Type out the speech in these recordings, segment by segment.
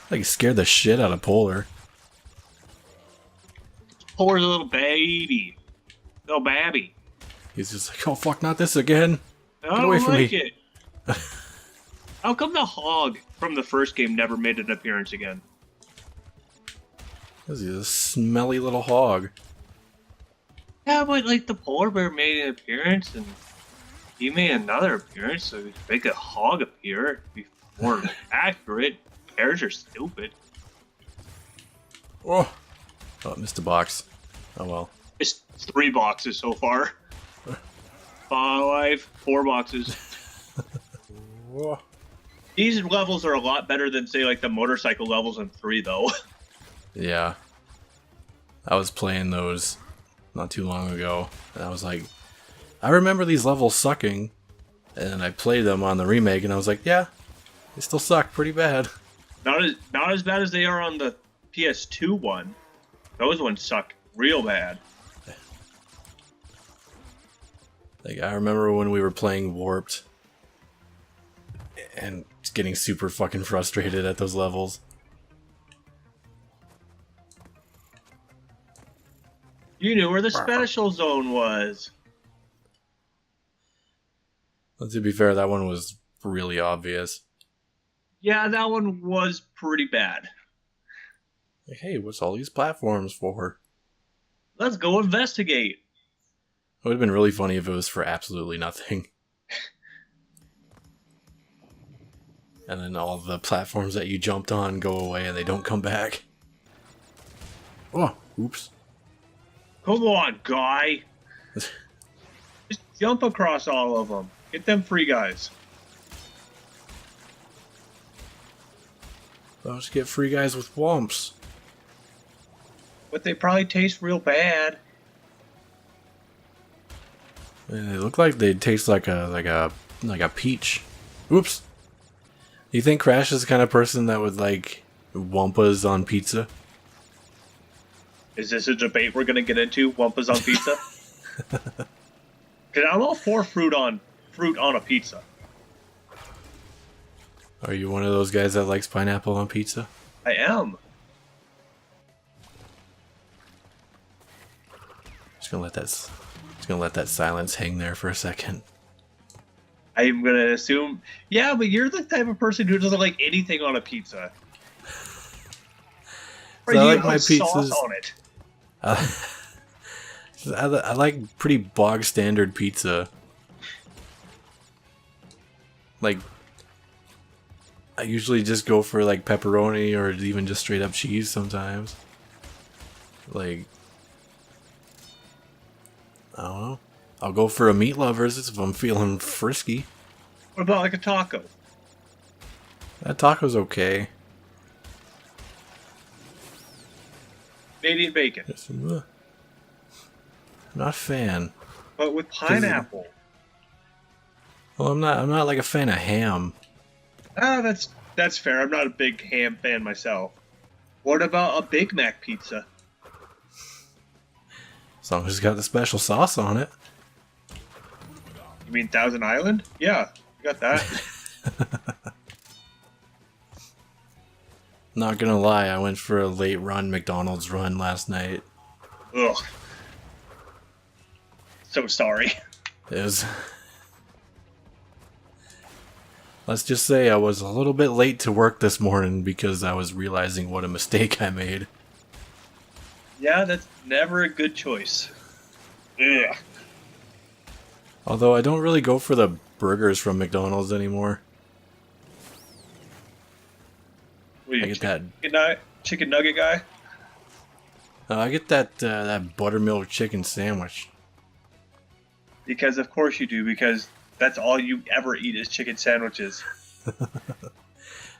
Like, scared the shit out of Polar. Polar's a little baby. Little babby. He's just like, oh fuck, not this again. I Get away don't from like me. it. How come the hog from the first game never made an appearance again? This is a smelly little hog. Yeah, but like the polar bear made an appearance and he made another appearance, so to make a hog appear, it'd be more accurate. Bears are stupid. Oh, missed a box. Oh well. It's 3 boxes so far. 4 boxes. Whoa. These levels are a lot better than, say, like the motorcycle levels in 3, though. Yeah. I was playing those not too long ago, and I was like, I remember these levels sucking, and then I played them on the remake, and I was like, yeah, they still suck pretty bad. Not as bad as they are on the PS2 one. Those ones suck real bad. Like, I remember when we were playing Warped, and just getting super fucking frustrated at those levels. You knew where the special zone was. But to be fair, that one was really obvious. Yeah, that one was pretty bad. Like, hey, what's all these platforms for? Let's go investigate. It would have been really funny if it was for absolutely nothing. And then all the platforms that you jumped on go away and they don't come back. Oh, oops. Come on, guy. Just jump across all of them. Get them free guys. I'll just get free guys with wumps. But they probably taste real bad. And they look like they taste like a peach. Oops. Do you think Crash is the kind of person that would like Wumpas on pizza? Is this a debate we're gonna get into? Wumpas on pizza? Cause I'm all for fruit on a pizza. Are you one of those guys that likes pineapple on pizza? I am. Just gonna let that silence hang there for a second. I'm gonna assume. Yeah, but you're the type of person who doesn't like anything on a pizza. Or So I you like my sauce pizzas. on it. I like pretty bog standard pizza. Like, I usually just go for like pepperoni or even just straight up cheese sometimes. Like, I don't know. I'll go for a meat lovers if I'm feeling frisky. What about like a taco? That taco's okay. Canadian bacon, Not a fan. but with pineapple. Well, I'm not like a fan of ham. Ah, that's fair. I'm not a big ham fan myself. What about a Big Mac pizza? As long as it's got the special sauce on it. You mean Thousand Island? Yeah, you got that. Not gonna lie, I went for a late run McDonald's run last night. Ugh. So sorry. It was... Let's just say I was a little bit late to work this morning because I was realizing what a mistake I made. Yeah, that's never a good choice. Ugh. Although I don't really go for the burgers from McDonald's anymore. What are you, I get that. chicken nugget guy? I get that buttermilk chicken sandwich. Because of course you do, because that's all you ever eat is chicken sandwiches.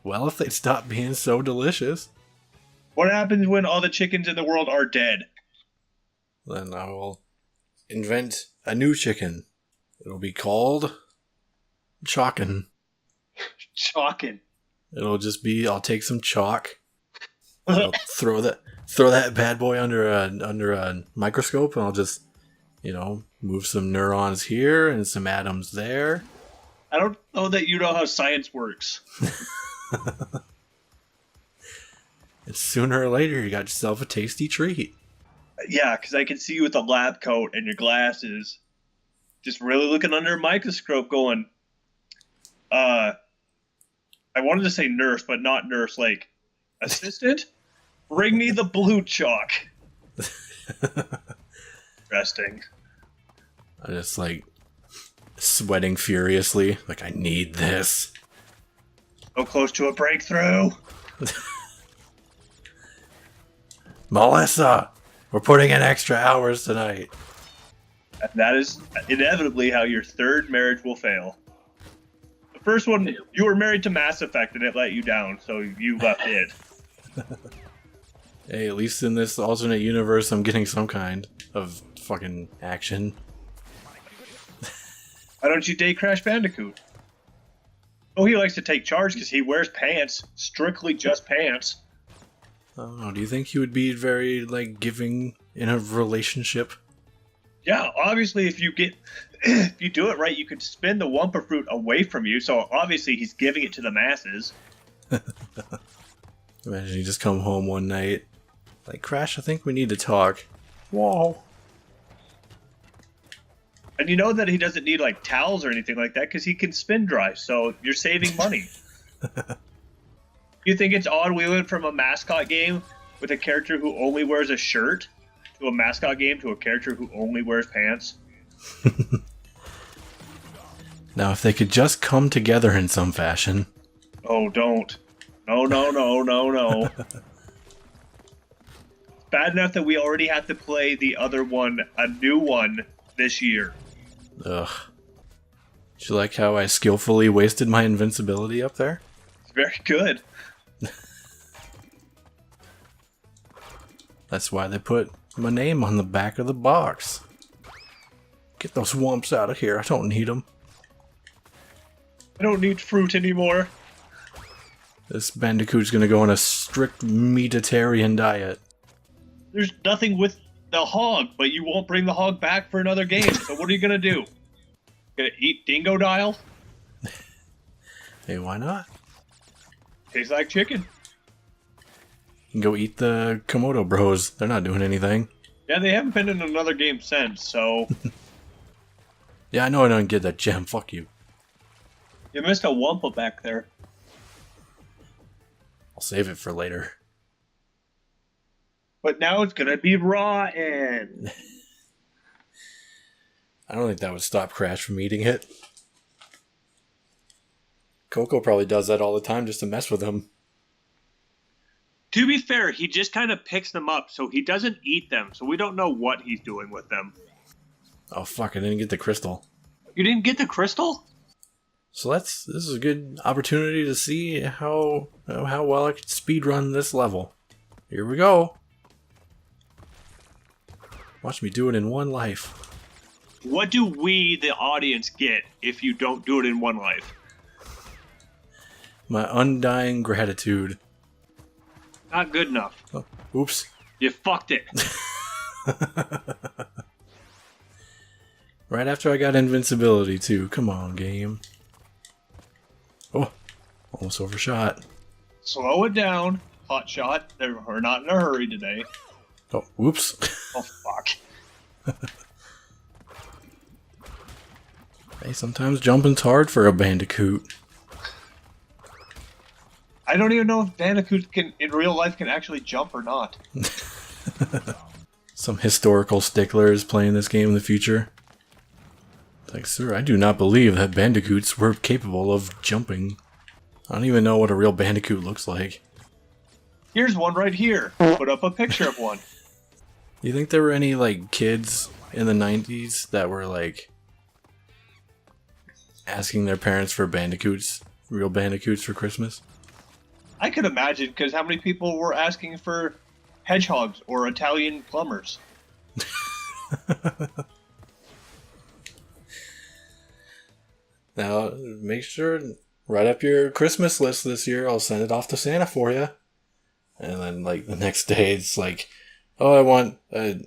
Well, if they stop being so delicious, What happens when all the chickens in the world are dead? then I will invent a new chicken. It'll be called Chalkin'. Chalkin'. It'll just be, I'll take some chalk, I'll throw that bad boy under a microscope, and I'll just, move some neurons here and some atoms there. I don't know that you know how science works. And sooner or later, you got yourself a tasty treat. Yeah, because I can see you with a lab coat and your glasses, just really looking under a microscope, going, I wanted to say nurse, but not nurse, like assistant. Bring me the blue chalk. Interesting. I just like sweating furiously, like I need this. So close to a breakthrough. Melissa, we're putting in extra hours tonight. And that is inevitably how your third marriage will fail. The first one, you were married to Mass Effect and it let you down, so you left it. Hey, at least in this alternate universe, I'm getting some kind of fucking action. Why don't you date Crash Bandicoot? Oh, he likes to take charge because he wears pants. Strictly just pants. I don't know, do you think he would be very, like, giving in a relationship? Yeah, obviously if you if you do it right, you could spin the Wumpa fruit away from you, so obviously he's giving it to the masses. Imagine you just come home one night, like, Crash, I think we need to talk. Whoa. And you know that he doesn't need, like, towels or anything like that because he can spin dry, so you're saving money. You think it's odd we went from a mascot game with a character who only wears a shirt to a mascot game to a character who only wears pants? Now, if they could just come together in some fashion. Oh, don't. No. It's bad enough that we already have to play the other one, a new one, this year. Ugh. Do you like how I skillfully wasted my invincibility up there? It's very good. That's why they put my name on the back of the box. Get those wumps out of here. I don't need them. I don't need fruit anymore. This Bandicoot's gonna go on a strict meatitarian diet. There's nothing with the hog, but you won't bring the hog back for another game. So what are you gonna do? Gonna eat Dingo Dial? Hey, why not? Tastes like chicken. You can go eat the Komodo bros. They're not doing anything. Yeah, they haven't been in another game since, so Yeah, I know I don't get that gem. Fuck you. you missed a Wumpa back there. I'll save it for later. But now it's gonna be rotten. I don't think that would stop Crash from eating it. Coco probably does that all the time just to mess with him. To be fair, he just kind of picks them up, so he doesn't eat them, so we don't know what he's doing with them. Oh fuck, I didn't get the crystal. You didn't get the crystal? So this is a good opportunity to see how well I can speedrun this level. Here we go. Watch me do it in one life. What do we, the audience, get if you don't do it in one life? My undying gratitude. Not good enough. Oh, oops. You fucked it. Right after I got invincibility too. Come on, game. Oh, almost overshot. Slow it down, hot shot. We're not in a hurry today. Oh, whoops. Oh, fuck. Hey, sometimes jumping's hard for a Bandicoot. I don't even know if Bandicoot can, in real life, can actually jump or not. Some historical stickler is playing this game in the future. It's like, sir, I do not believe that Bandicoots were capable of jumping. I don't even know what a real Bandicoot looks like. Here's one right here. Put up a picture of one. Do you think there were any, like, kids in the 90s that were, like, asking their parents for Bandicoots, real Bandicoots for Christmas? I could imagine, because how many people were asking for hedgehogs or Italian plumbers? Now, make sure, write up your Christmas list this year. I'll send it off to Santa for you. And then, like, the next day, it's like, oh, I want a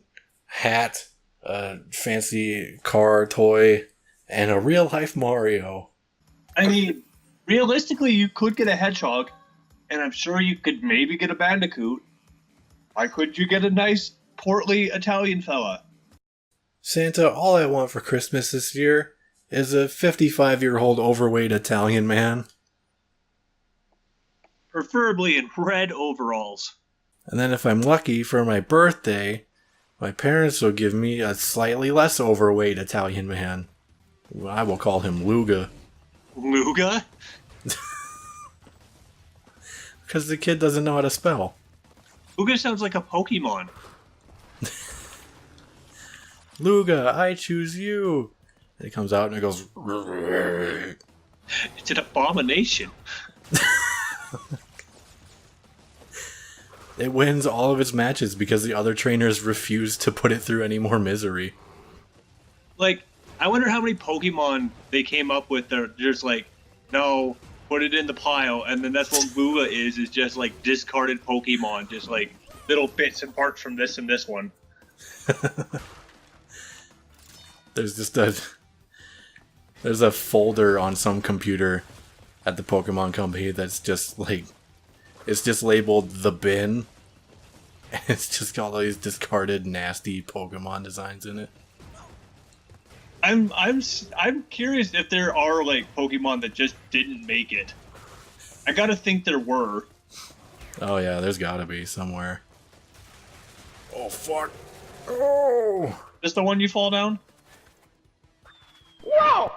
hat, a fancy car toy, and a real-life Mario. I mean, realistically, you could get a hedgehog. and I'm sure you could maybe get a Bandicoot. Why couldn't you get a nice, portly Italian fella? Santa, all I want for Christmas this year is a 55-year-old overweight Italian man. Preferably in red overalls. And then if I'm lucky for my birthday, my parents will give me a slightly less overweight Italian man. I will call him Luga. Luga? Because the kid doesn't know how to spell. Luga sounds like a Pokemon. Luga, I choose you. And it comes out and it goes... It's an abomination. It wins all of its matches because the other trainers refuse to put it through any more misery. Like, I wonder how many Pokemon they came up with. They're just like, no, put it in the pile, and then that's what Luga is just like discarded Pokemon, just like little bits and parts from this and this one. There's a folder on some computer at the Pokemon company that's just like, it's just labeled the bin, and it's just got all these discarded nasty Pokemon designs in it. I'm curious if there are like Pokemon that just didn't make it. I gotta think there were. Oh yeah, there's gotta be somewhere. Oh fuck! Oh! Is the one you fall down? Whoa!